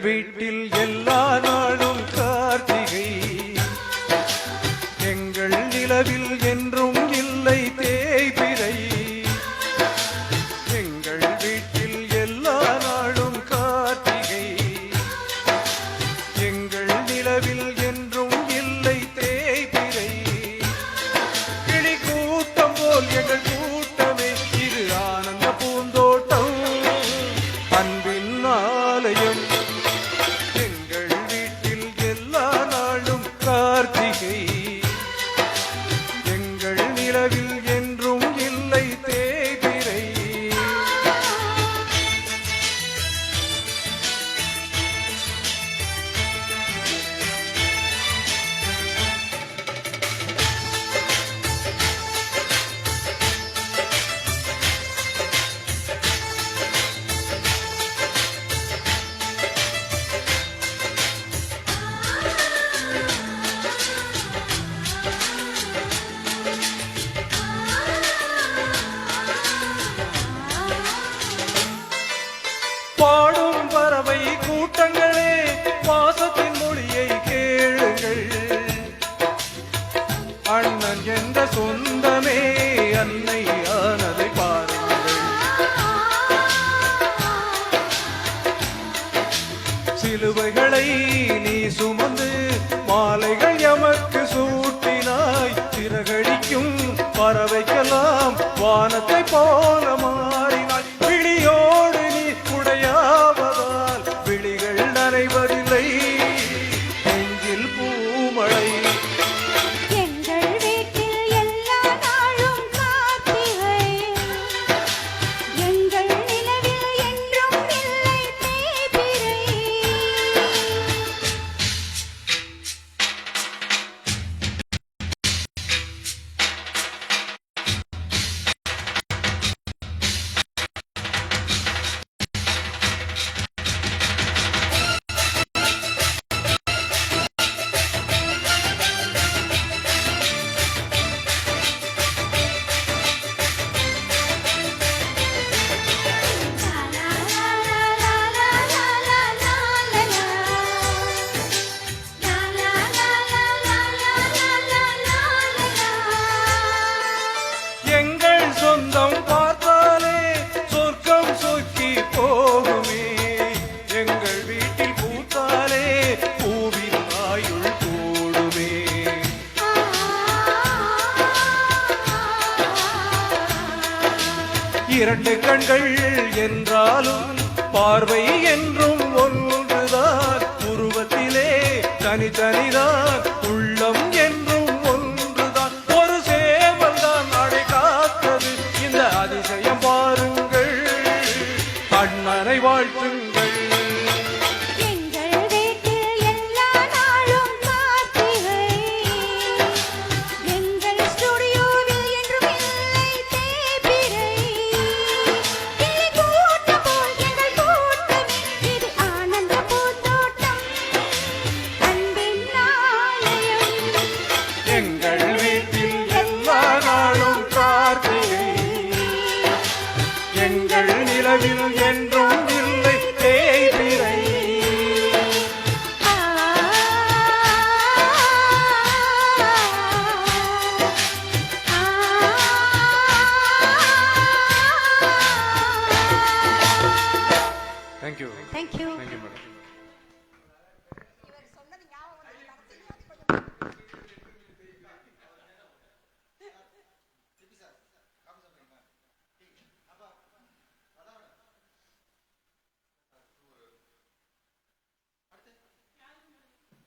வீட்டில் எல்லா நாளும் கார்த்திகை, எங்கள் நிலவில் என்றும் இல்லை தேய்பிறை. எங்கள் வீட்டில் எல்லா நாளும் கார்த்திகை, எங்கள் நிலவில் என்றும் இல்லை தேய்பிறை. கிளி கூட்டம் போல் எங்கள் கூட்டமே, இது ஆனந்த பூந்தோட்டம், அன்பின் ஆலயம். எங்கள் வீட்டில் எல்லா நாளும் கார்த்திகை, எங்கள் நிலவில் என்றும் இல்லை தேய்பிறை. பாடும் பறவை கூட்டங்களே, வாசத்தின் மொழியை கேளுங்கள். அண்ணன் என்ற சொந்தமே அன்னை ஆனதை பாருங்கள். சிலுவைகளை நீ சுமந்து மாலைகள் எமக்கு சூட்டினாய். சிறகடிக்கும் பறவைக்கெல்லாம் வானத்தை போல மாறினாய். விழியோடு நீ உடையாவதால் விழிகள் நனைவதில்லை, நெஞ்சில் பூமழை. எங்கள் வீட்டில் எல்லா நாளும் கார்த்திகை, எங்கள் நிலவில் என்றும் இல்லை தேய்பிறை. எங்கள் சொந்தம் பார்த்தாலே சொர்க்கம் சொக்கி போகுமே. எங்கள் வீட்டில் பூத்தாலே பூவின் ஆயுள் கூடுமே. இரண்டு கண்கள் என்றாலும் பார்வை என்றும் ஒன்றுதான். உருவத்திலே தனித்தனிதான், உள்ளம் என்றும் ஒன்றுதான். ஒரு சேவல் தான் அடை காத்தது, இந்த அதிசயம் பாருங்கள், அண்ணனை வாழ்த்துங்கள். எங்கள் வீட்டில் எல்லா நாளும் கார்த்திகை, எங்கள் ஸ்டுடியோவில் என்றும் இல்லை தேய்பிறை. கிளி கூட்டம் போல் எங்கள் கூட்டமே, இது ஆனந்த பூந்தோட்டம், அன்பின் ஆலயம். எங்கள் வீட்டில் எல்லா நாளும் கார்த்திகை, எங்கள் நிலவில் என்றும் இல்லை தேய்பிறை. Thank you. Thank you. Thank you, madam.